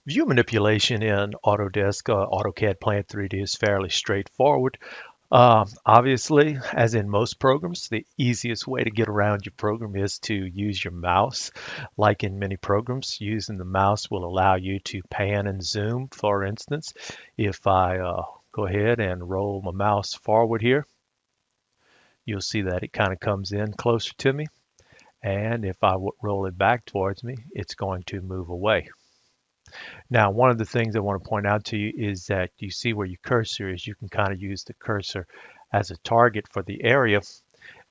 View manipulation in Autodesk AutoCAD Plant 3D is fairly straightforward. Obviously, as in most programs, the easiest way to get around your program is to use your mouse. Like in many programs, using the mouse will allow you to pan and zoom. For instance, if I go ahead and roll my mouse forward here, you'll see that it kind of comes in closer to me. And if I roll it back towards me, it's going to move away. Now, one of the things I want to point out to you is that you see where your cursor is. You can kind of use the cursor as a target for the area,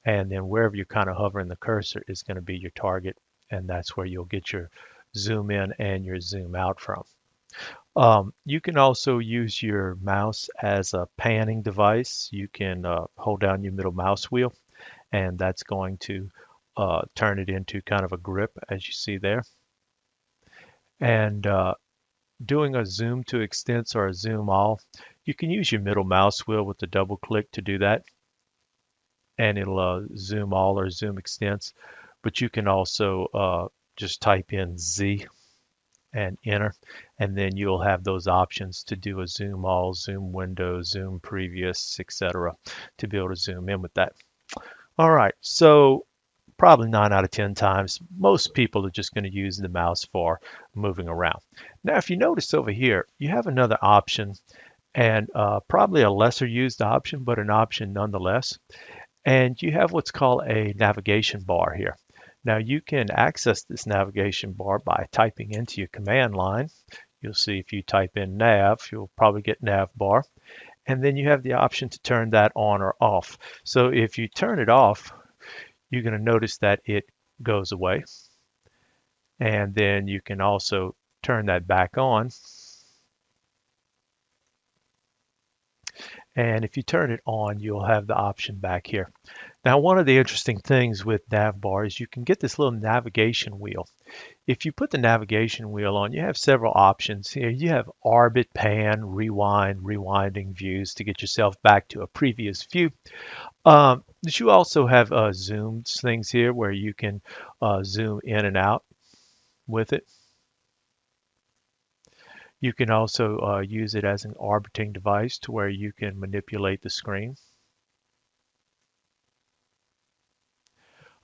and then wherever you're kind of hovering the cursor is going to be your target, and that's where you'll get your zoom in and your zoom out from. You can also use your mouse as a panning device. You can hold down your middle mouse wheel, and that's going to turn it into kind of a grip, as you see there. And doing a zoom to extents or a zoom all, you can use your middle mouse wheel with the double click to do that, and it'll zoom all or zoom extents. But you can also just type in Z and enter, and then you'll have those options to do a zoom all, zoom window, zoom previous, etc., to be able to zoom in with that. All right, so probably 9 out of 10 times, most people are just going to use the mouse for moving around. Now, if you notice over here, you have another option, and probably a lesser used option, but an option nonetheless. And you have what's called a navigation bar here. Now, you can access this navigation bar by typing into your command line. You'll see if you type in nav, you'll probably get nav bar. And then you have the option to turn that on or off. So if you turn it off, you're going to notice that it goes away. And then you can also turn that back on. And if you turn it on, you'll have the option back here. Now, one of the interesting things with navbar is you can get this little navigation wheel. If you put the navigation wheel on, you have several options here. You have orbit, pan, rewind, rewinding views to get yourself back to a previous view. But you also have zoom things here where you can zoom in and out with it. You can also use it as an orbiting device to where you can manipulate the screen.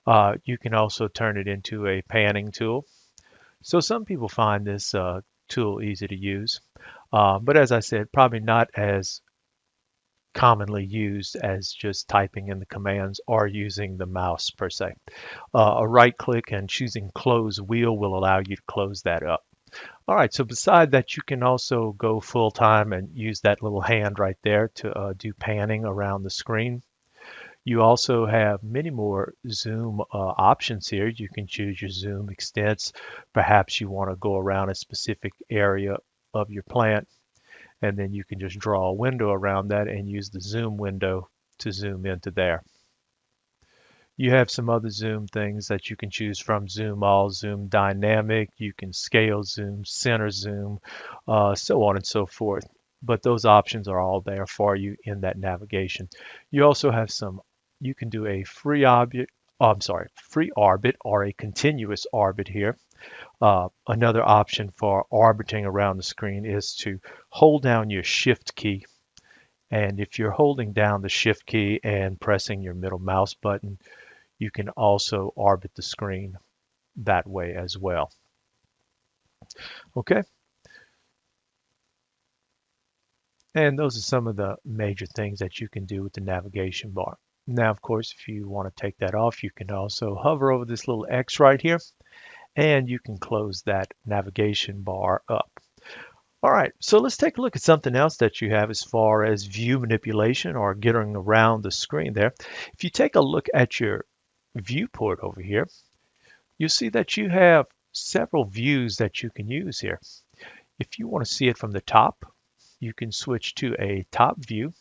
You can also turn it into a panning tool. So some people find this tool easy to use, but as I said, probably not as commonly used as just typing in the commands or using the mouse per se. A right click and choosing close wheel will allow you to close that up. All right, so beside that, you can also go full time and use that little hand right there to do panning around the screen. You also have many more zoom options here. You can choose your zoom extents. Perhaps you want to go around a specific area of your plant, and then you can just draw a window around that and use the zoom window to zoom into there. You have some other zoom things that you can choose from: zoom all, zoom dynamic, you can scale zoom, center zoom, so on and so forth. But those options are all there for you in that navigation. You also have you can do a free orbit, free orbit or a continuous orbit here. Another option for orbiting around the screen is to hold down your shift key. And if you're holding down the shift key and pressing your middle mouse button, you can also orbit the screen that way as well. Okay, and those are some of the major things that you can do with the navigation bar. Now, of course, if you want to take that off, you can also hover over this little X right here, and you can close that navigation bar up. All right, so let's take a look at something else that you have as far as view manipulation or getting around the screen there. If you take a look at your viewport over here, you'll see that you have several views that you can use here. If you want to see it from the top, you can switch to a top view.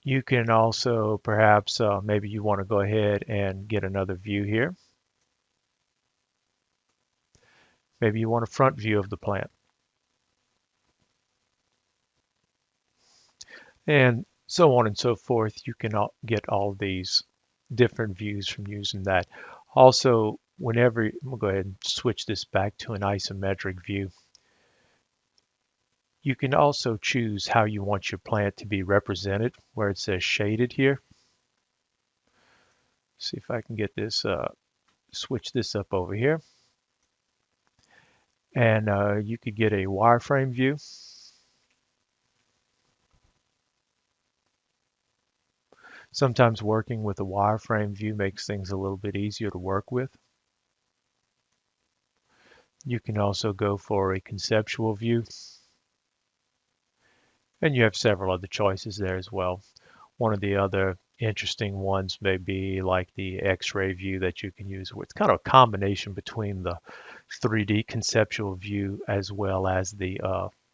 You can also perhaps maybe you want to go ahead and get another view here. Maybe you want a front view of the plant. And so on and so forth. You can get all these different views from using that. Also, whenever, we'll go ahead and switch this back to an isometric view. You can also choose how you want your plant to be represented, where it says shaded here. See if I can get this, switch this up over here. And you could get a wireframe view. Sometimes working with a wireframe view makes things a little bit easier to work with. You can also go for a conceptual view. And you have several other choices there as well. One of the other interesting ones may be like the X-ray view that you can use. It's kind of a combination between the 3D conceptual view as well as the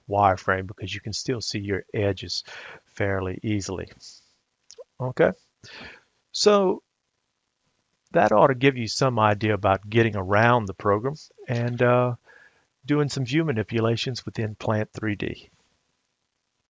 wireframe, because you can still see your edges fairly easily. Okay, so that ought to give you some idea about getting around the program and doing some view manipulations within Plant 3D.